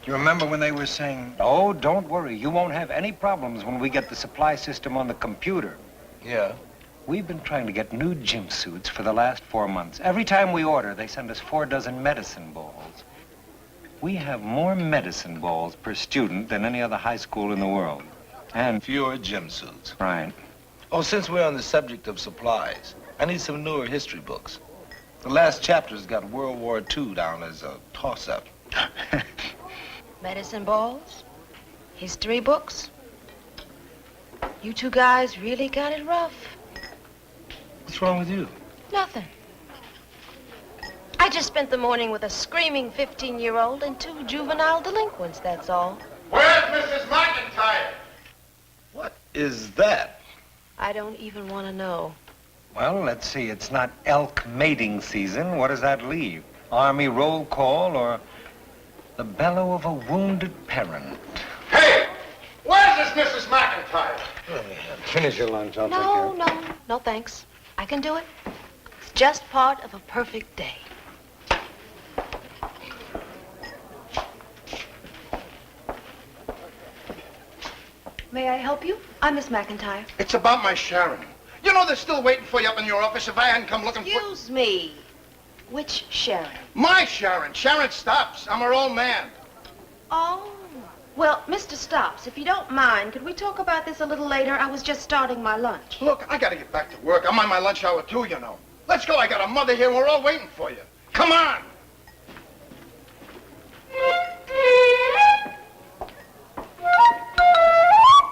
You remember when they were saying, oh, don't worry, you won't have any problems when we get the supply system on the computer? Yeah. We've been trying to get new gym suits for the last 4 months. Every time we order, they send us 4 dozen medicine balls. We have more medicine balls per student than any other high school in the world. And fewer gym suits. Right. Oh, since we're on the subject of supplies, I need some newer history books. The last chapter's got World War II down as a toss-up. Medicine balls? History books? You two guys really got it rough. What's wrong with you? Nothing. I just spent the morning with a screaming 15-year-old and 2 juvenile delinquents, that's all. Where's Mrs. McIntyre? What is that? I don't even want to know. Well, let's see. It's not elk mating season. What does that leave? Army roll call or the bellow of a wounded parent? Hey! Where's this Mrs. McIntyre? Finish your lunch. I'll take care of it. No, thanks. I can do it. It's just part of a perfect day. May I help you? I'm Miss McIntyre. It's about my Sharon. You know they're still waiting for you up in your office. If I hadn't come looking for... Excuse me. Which Sharon? My Sharon. Sharon Stops. I'm her old man. Oh. Well, Mr. Stops, if you don't mind, could we talk about this a little later? I was just starting my lunch. Look, I gotta get back to work. I'm on my lunch hour too, you know. Let's go. I got a mother here and we're all waiting for you. Come on.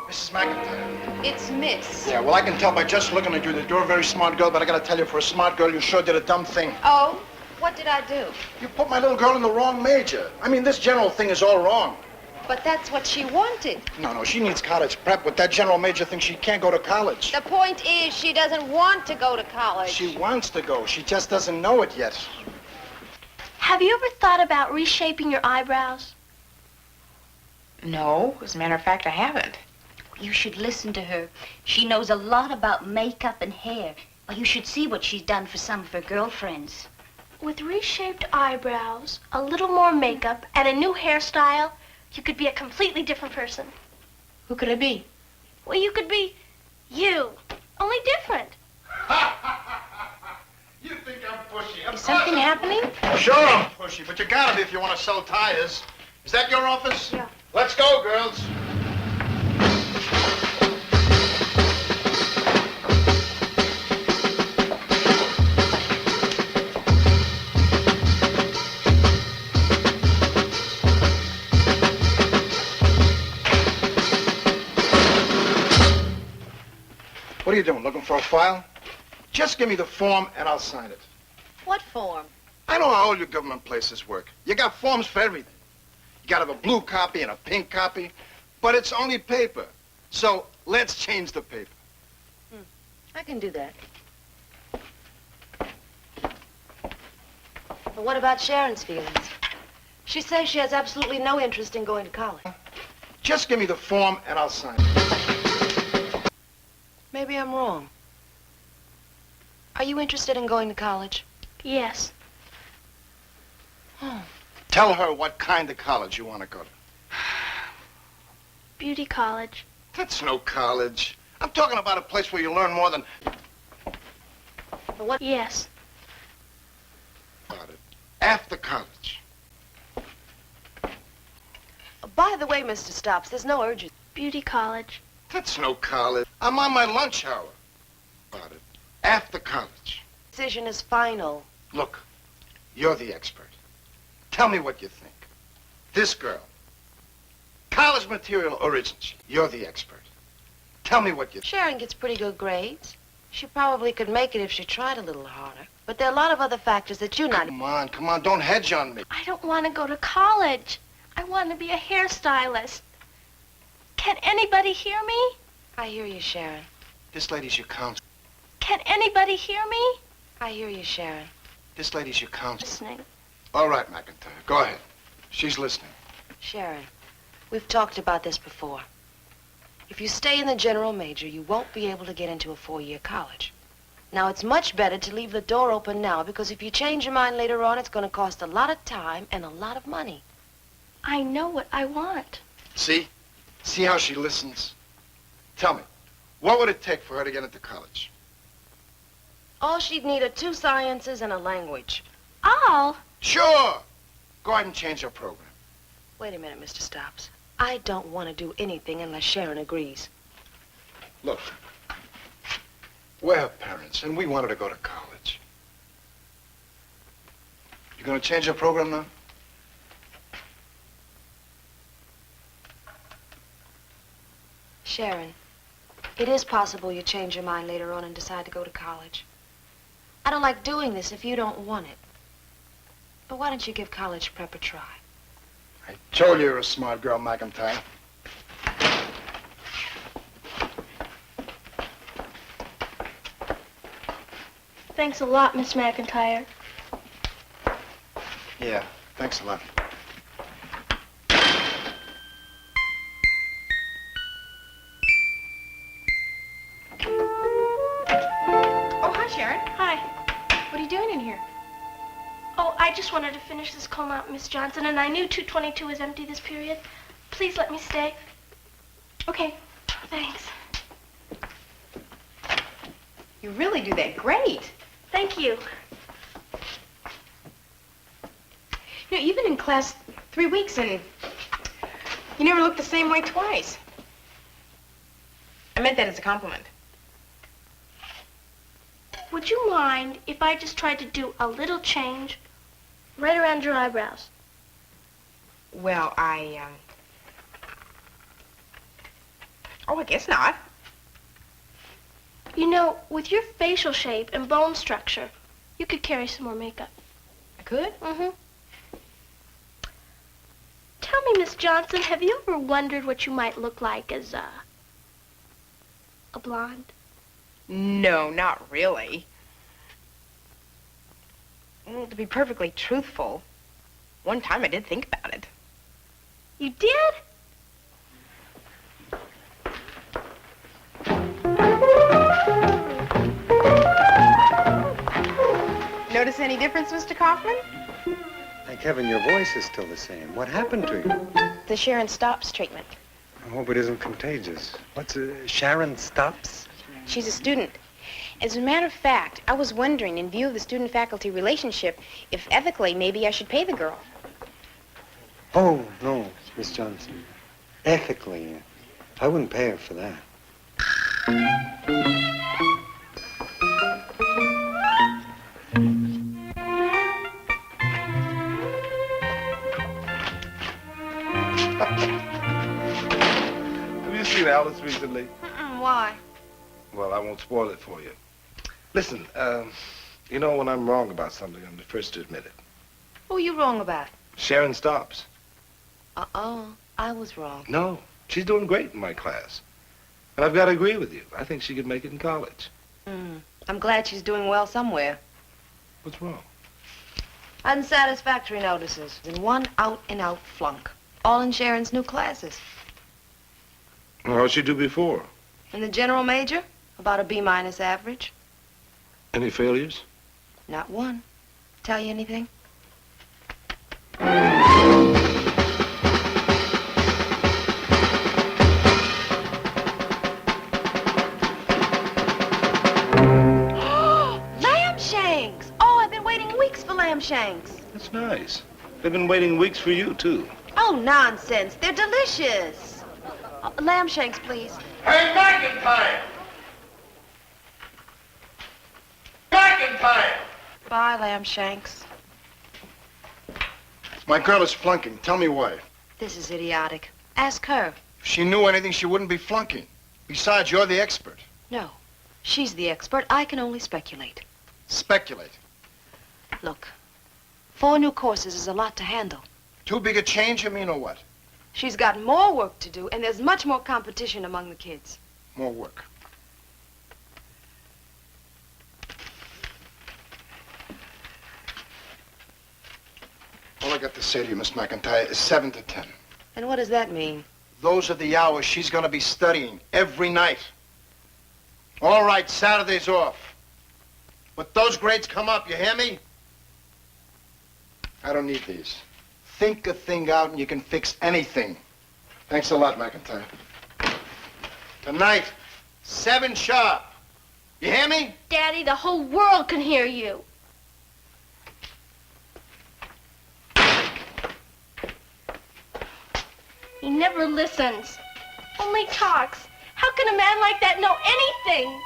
Mrs. McIntyre. It's Miss. Yeah, well, I can tell by just looking at you that you're a very smart girl, but I gotta tell you, for a smart girl, you sure did a dumb thing. Oh? What did I do? You put my little girl in the wrong major. I mean, this general thing is all wrong. But that's what she wanted. No, she needs college prep. With that general major thing, she can't go to college. The point is, she doesn't want to go to college. She wants to go. She just doesn't know it yet. Have you ever thought about reshaping your eyebrows? No, as a matter of fact, I haven't. You should listen to her. She knows a lot about makeup and hair. Well, you should see what she's done for some of her girlfriends. With reshaped eyebrows, a little more makeup, and a new hairstyle, you could be a completely different person. Who could I be? Well, you could be you, only different. You think I'm pushy? Is something happening? Sure I'm pushy, but you gotta be if you want to sell tires. Is that your office? Yeah. Let's go, girls. What are you doing, looking for a file? Just give me the form and I'll sign it. What form? I know how all your government places work. You got forms for everything. You gotta have a blue copy and a pink copy, but it's only paper. So let's change the paper. I can do that. But what about Sharon's feelings? She says she has absolutely no interest in going to college. Just give me the form and I'll sign it. Maybe I'm wrong. Are you interested in going to college? Yes. Tell her what kind of college you want to go to. Beauty college. That's no college. I'm talking about a place where you learn more than But what? Yes. about it. After college. By the way, Mr. Stopps, there's no urgency. Beauty college. That's no college. I'm on my lunch hour. About it. After college. Decision is final. Look, you're the expert. Tell me what you think. This girl, college material or isn't she? You're the expert. Tell me what you think. Sharon gets pretty good grades. She probably could make it if she tried a little harder. But there are a lot of other factors that you're not... Come on, don't hedge on me. I don't want to go to college. I want to be a hairstylist. Can anybody hear me? I hear you, Sharon. This lady's your counselor. Can anybody hear me? I hear you, Sharon. This lady's your counselor. Listening. All right, McIntyre, go ahead. She's listening. Sharon, we've talked about this before. If you stay in the general major, you won't be able to get into a 4-year college. Now, it's much better to leave the door open now, because if you change your mind later on, it's going to cost a lot of time and a lot of money. I know what I want. See? See how she listens? Tell me, what would it take for her to get into college? All she'd need are 2 sciences and a language. All? Sure! Go ahead and change her program. Wait a minute, Mr. Stopps. I don't want to do anything unless Sharon agrees. Look, we're her parents, and we want her to go to college. You gonna change her program now? Sharon, it is possible you change your mind later on and decide to go to college. I don't like doing this if you don't want it. But why don't you give college prep a try? I told you you're a smart girl, McIntyre. Thanks a lot, Miss McIntyre. Yeah, thanks a lot. Oh, hi, Sharon. Hi. What are you doing in here? Oh, I just wanted to finish this comb out, Miss Johnson, and I knew 222 was empty this period. Please let me stay. Okay. Thanks. You really do that great. Thank you. You know, you've been in class 3 weeks and you never looked the same way twice. I meant that as a compliment. Would you mind if I just tried to do a little change right around your eyebrows? Well, Oh, I guess not. You know, with your facial shape and bone structure, you could carry some more makeup. I could? Mm-hmm. Tell me, Miss Johnson, have you ever wondered what you might look like as a blonde? No, not really. Well, to be perfectly truthful, one time I did think about it. You did? Notice any difference, Mr. Kaufman? Hey, Kevin, your voice is still the same. What happened to you? The Sharon Stopps treatment. I hope it isn't contagious. What's Sharon Stopps? She's a student. As a matter of fact, I was wondering, in view of the student-faculty relationship, if ethically maybe I should pay the girl. Oh, no, Miss Johnson. Ethically, I wouldn't pay her for that. Have you seen Alice recently? Why? Well, I won't spoil it for you. Listen, you know when I'm wrong about something, I'm the first to admit it. Who are you wrong about? Sharon Stops. I was wrong. No, she's doing great in my class. And I've got to agree with you. I think she could make it in college. I'm glad she's doing well somewhere. What's wrong? Unsatisfactory notices and one out-and-out flunk. All in Sharon's new classes. Well, how'd she do before? In the general major, about a B- average. Any failures? Not one. Tell you anything? Lamb shanks! Oh, I've been waiting weeks for lamb shanks. That's nice. They've been waiting weeks for you, too. Oh, nonsense. They're delicious. Lamb shanks, please. Hey, McIntyre! McIntyre! Bye, lamb shanks. My girl is flunking. Tell me why. This is idiotic. Ask her. If she knew anything, she wouldn't be flunking. Besides, you're the expert. No. She's the expert. I can only speculate. Speculate. Look, 4 new courses is a lot to handle. Too big a change, you mean, or what? She's got more work to do, and there's much more competition among the kids. More work. All I got to say to you, Miss McIntyre, is 7 to 10. And what does that mean? Those are the hours she's going to be studying every night. All right, Saturday's off. But those grades come up, you hear me? I don't need these. Think a thing out and you can fix anything. Thanks a lot, McIntyre. Tonight, 7 sharp. You hear me? Daddy, the whole world can hear you. He never listens, only talks. How can a man like that know anything?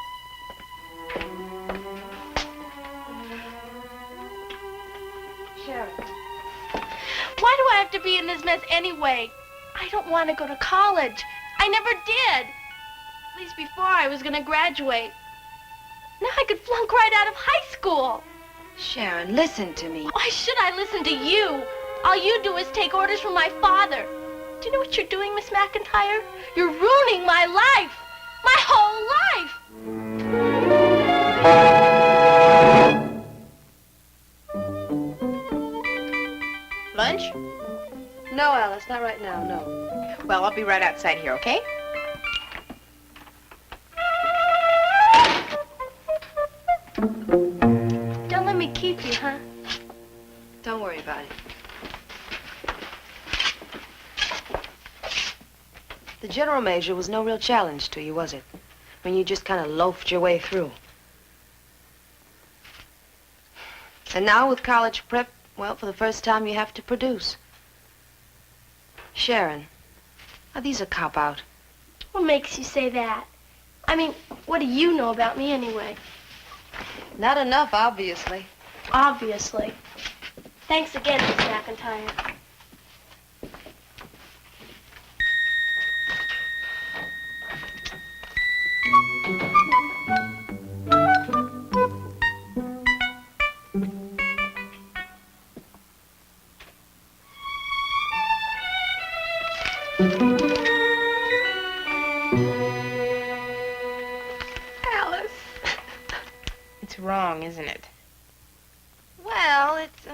Sharon. Why do I have to be in this mess anyway? I don't want to go to college. I never did. At least before I was going to graduate. Now I could flunk right out of high school. Sharon, listen to me. Why should I listen to you? All you do is take orders from my father. Do you know what you're doing, Miss McIntyre? You're ruining my life. My whole life. Lunch? No, Alice, not right now, no. Well, I'll be right outside here, okay? Don't let me keep you, huh? Don't worry about it. The general major was no real challenge to you, was it? When you just kind of loafed your way through. And now with college prep, well, for the first time you have to produce. Sharon, are these a cop-out? What makes you say that? I mean, what do you know about me anyway? Not enough, obviously. Obviously. Thanks again, Miss McIntyre. Alice. It's wrong, isn't it? Well, it's,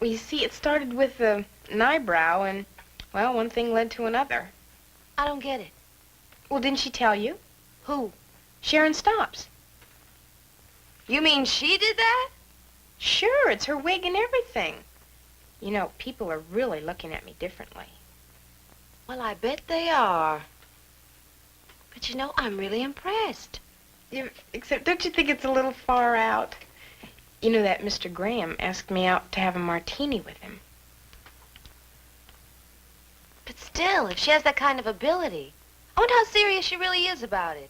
Well, you see, it started with an eyebrow, and, well, one thing led to another. I don't get it. Well, didn't she tell you? Who? Sharon Stops. You mean she did that? Sure, it's her wig and everything. You know, people are really looking at me differently. Well, I bet they are. But you know, I'm really impressed. Yeah, except, don't you think it's a little far out? You know that Mr. Graham asked me out to have a martini with him. But still, if she has that kind of ability, I wonder how serious she really is about it.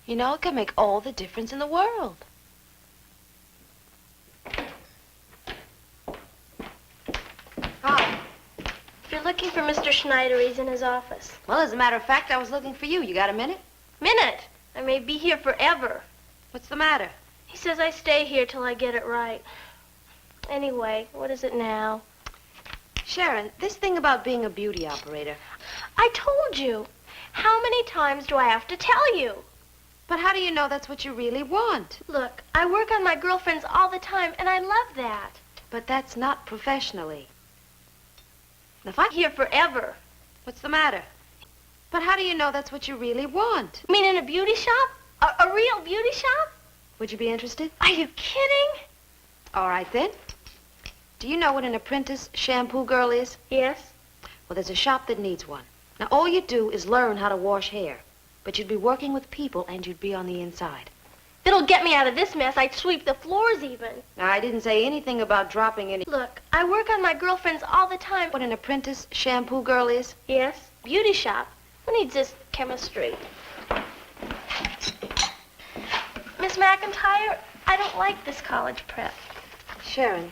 You know, it could make all the difference in the world. Hi. If you're looking for Mr. Schneider, he's in his office. Well, as a matter of fact, I was looking for you. You got a minute? Minute. I may be here forever. What's the matter? He says I stay here till I get it right. Anyway, what is it now? Sharon, this thing about being a beauty operator. I told you. How many times do I have to tell you? But how do you know that's what you really want? Look, I work on my girlfriends all the time, and I love that. But that's not professionally. Now, if I'm here forever. What's the matter? But how do you know that's what you really want? You mean in a beauty shop? A real beauty shop? Would you be interested? Are you kidding? All right, then. Do you know what an apprentice shampoo girl is? Yes. Well, there's a shop that needs one. Now, all you do is learn how to wash hair. But you'd be working with people, and you'd be on the inside. It'll get me out of this mess. I'd sweep the floors even. Now, I didn't say anything about dropping any... Look, I work on my girlfriends all the time. What an apprentice shampoo girl is? Yes, beauty shop. Who needs this chemistry? Miss McIntyre, I don't like this college prep. Sharon,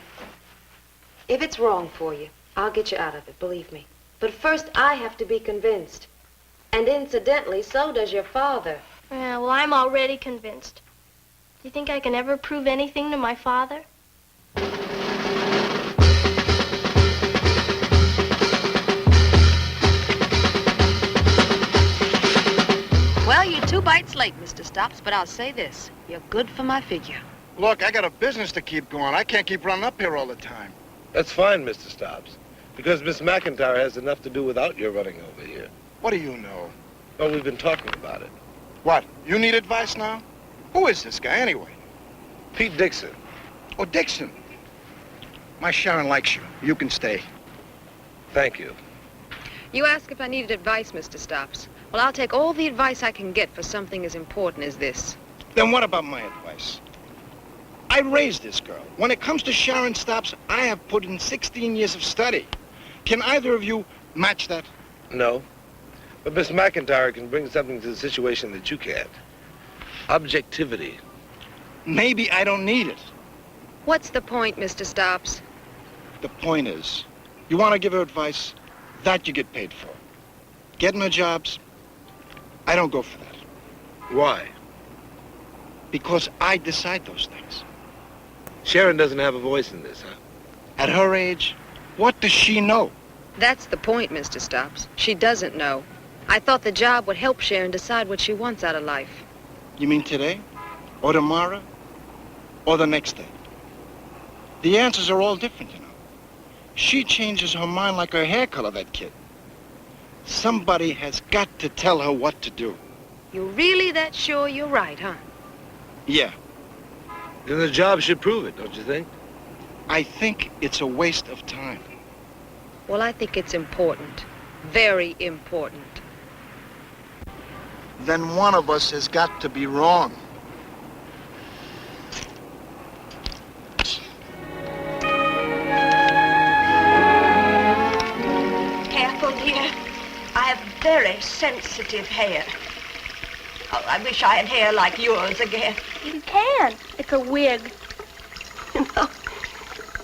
if it's wrong for you, I'll get you out of it, believe me. But first, I have to be convinced. And incidentally, so does your father. Yeah, well, I'm already convinced. Do you think I can ever prove anything to my father? Well, you're 2 bites late, Mr. Stops, but I'll say this. You're good for my figure. Look, I got a business to keep going. I can't keep running up here all the time. That's fine, Mr. Stops, because Miss McIntyre has enough to do without your running over here. What do you know? Well, we've been talking about it. What, you need advice now? Who is this guy anyway? Pete Dixon. Oh, Dixon. My Sharon likes you. You can stay. Thank you. You ask if I needed advice, Mr. Stops. Well, I'll take all the advice I can get for something as important as this. Then what about my advice? I raised this girl. When it comes to Sharon Stops, I have put in 16 years of study. Can either of you match that? No. But Miss McIntyre can bring something to the situation that you can't. Objectivity. Maybe I don't need it. What's the point, Mr. Stops? The point is, you want to give her advice, that you get paid for. Getting her jobs, I don't go for that. Why? Because I decide those things. Sharon doesn't have a voice in this, huh? At her age, what does she know? That's the point, Mr. Stops. She doesn't know. I thought the job would help Sharon decide what she wants out of life. You mean today? Or tomorrow? Or the next day? The answers are all different, you know. She changes her mind like her hair color, that kid. Somebody has got to tell her what to do. You're really that sure you're right, huh? Yeah, Then the job should prove it, don't you think? I think it's a waste of time. Well, I think it's important. Very important. Then one of us has got to be wrong. Careful, dear. I have very sensitive hair. Oh, I wish I had hair like yours again. You can. It's a wig. No,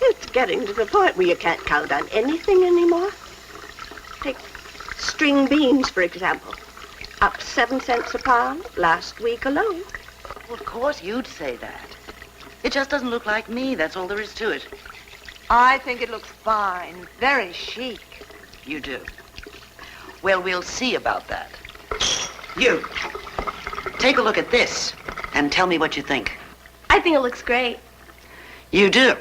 it's getting to the point where you can't count on anything anymore. Take string beans, for example. Up 7 cents a pound last week alone. Well, of course you'd say that. It just doesn't look like me, that's all there is to it. I think it looks fine. Very chic. You do. Well, we'll see about that. You, take a look at this and tell me what you think. I think it looks great. You do.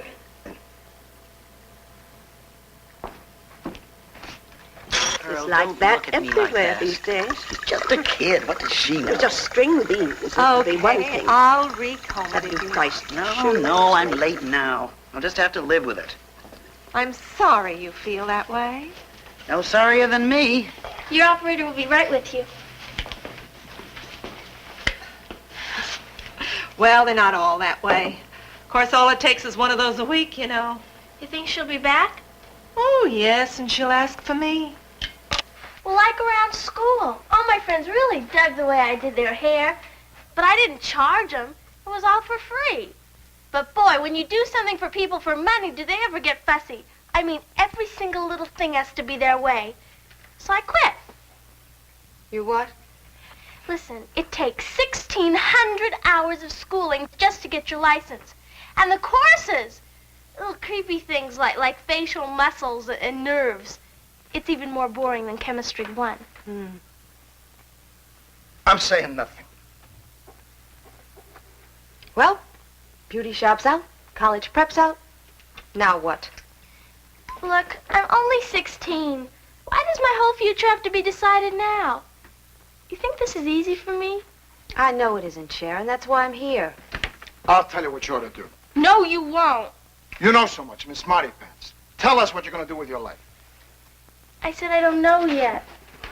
It's like that everywhere these days. She's just a kid. What does she know? Just string beans would be one thing. I'll recomb Have it you if you... priced No, I'm late now. I'll just have to live with it. I'm sorry you feel that way. No sorrier than me. Your operator will be right with you. Well, they're not all that way. Of course, all it takes is one of those a week, you know. You think she'll be back? Oh, yes, and she'll ask for me. Well, like around school. All my friends really dug the way I did their hair. But I didn't charge them. It was all for free. But boy, when you do something for people for money, do they ever get fussy? I mean, every single little thing has to be their way. So I quit. You what? Listen, it takes 1,600 hours of schooling just to get your license. And the courses, little creepy things like facial muscles and nerves. It's even more boring than Chemistry 1. I'm saying nothing. Well, beauty shop's out, college prep's out. Now what? Look, I'm only 16. Why does my whole future have to be decided now? You think this is easy for me? I know it isn't, Sharon. That's why I'm here. I'll tell you what you ought to do. No, you won't. You know so much, Miss Smarty Pants. Tell us what you're going to do with your life. I said I don't know yet.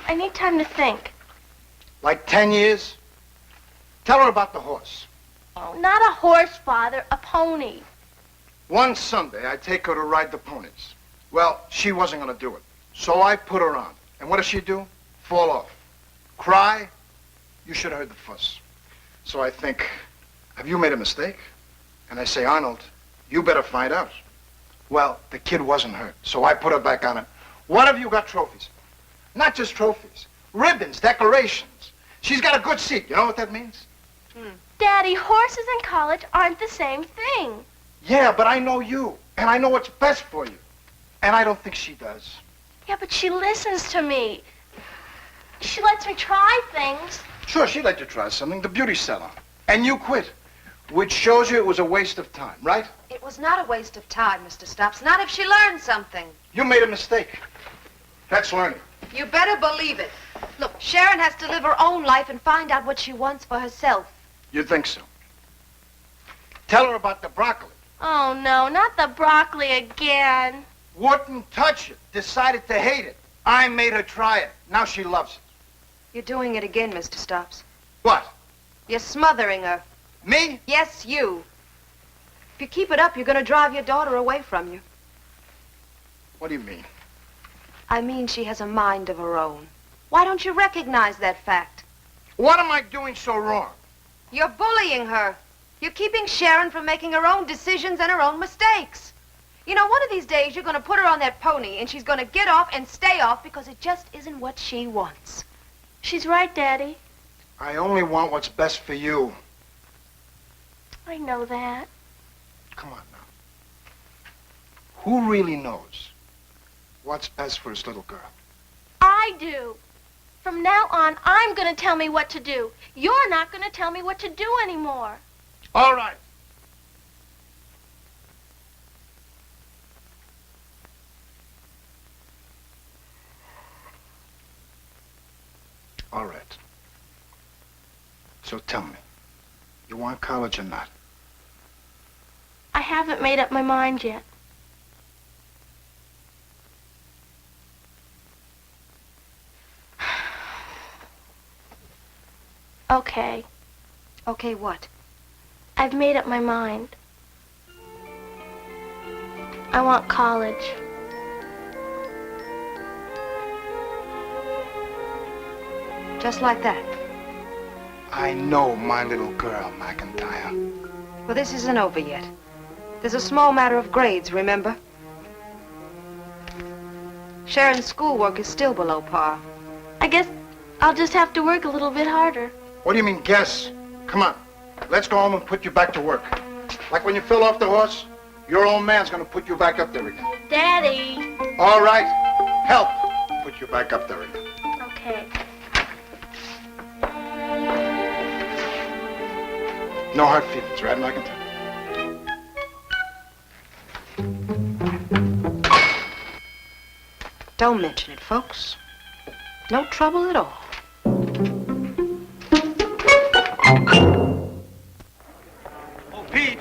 I need time to think. Like 10 years? Tell her about the horse. Oh, not a horse, Father, a pony. One Sunday, I take her to ride the ponies. Well, she wasn't going to do it. So I put her on. And what does she do? Fall off. Cry? You should have heard the fuss. So I think, have you made a mistake? And I say, Arnold, you better find out. Well, the kid wasn't hurt, so I put her back on it. What have you got trophies for? Not just trophies. Ribbons, decorations. She's got a good seat. You know what that means? Daddy, horses and college aren't the same thing. Yeah, but I know you, and I know what's best for you. And I don't think she does. Yeah, but she listens to me. She lets me try things. Sure, she'd like to try something, the beauty salon. And you quit, which shows you it was a waste of time, right? It was not a waste of time, Mr. Stops. Not if she learned something. You made a mistake. That's learning. You better believe it. Look, Sharon has to live her own life and find out what she wants for herself. You think so? Tell her about the broccoli. Oh, no, not the broccoli again. Wouldn't touch it. Decided to hate it. I made her try it. Now she loves it. You're doing it again, Mr. Stops. What? You're smothering her. Me? Yes, you. If you keep it up, you're going to drive your daughter away from you. What do you mean? I mean she has a mind of her own. Why don't you recognize that fact? What am I doing so wrong? You're bullying her. You're keeping Sharon from making her own decisions and her own mistakes. You know, one of these days you're going to put her on that pony and she's going to get off and stay off because it just isn't what she wants. She's right, Daddy. I only want what's best for you. I know that. Come on now. Who really knows what's best for his little girl? I do. From now on, I'm going to tell me what to do. You're not going to tell me what to do anymore. All right. All right. So tell me, you want college or not? I haven't made up my mind yet. Okay. Okay, what? I've made up my mind. I want college. Just like that. I know my little girl, McIntyre. Well, this isn't over yet. There's a small matter of grades, remember? Sharon's schoolwork is still below par. I guess I'll just have to work a little bit harder. What do you mean, guess? Come on. Let's go home and put you back to work. Like when you fell off the horse, your old man's gonna put you back up there again. Daddy. All right. Help put you back up there again. Okay. No hard feelings, right, McIntyre? Don't mention it, folks. No trouble at all. Oh, Pete!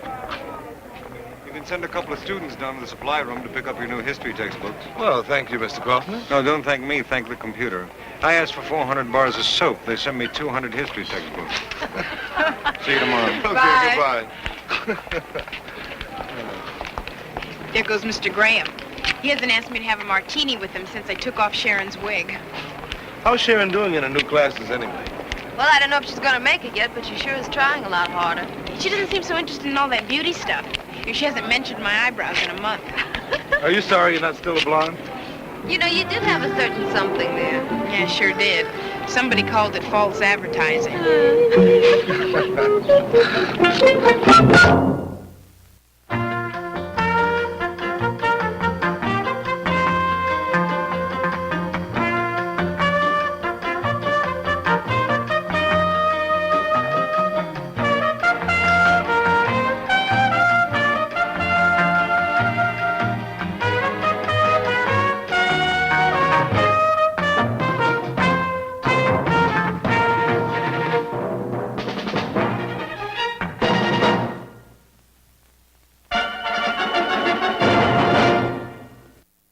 You can send a couple of students down to the supply room to pick up your new history textbooks. Well, thank you, Mr. Kaufman. No, don't thank me. Thank the computer. I asked for 400 bars of soap. They sent me 200 history textbooks. See you tomorrow. Okay, goodbye. There goes Mr. Graham. He hasn't asked me to have a martini with him since I took off Sharon's wig. How's Sharon doing in her new classes anyway? Well, I don't know if she's going to make it yet, but she sure is trying a lot harder. She doesn't seem so interested in all that beauty stuff. She hasn't mentioned my eyebrows in a month. Are you sorry you're not still a blonde? You know, you did have a certain something there. Yeah, sure did. Somebody called it false advertising.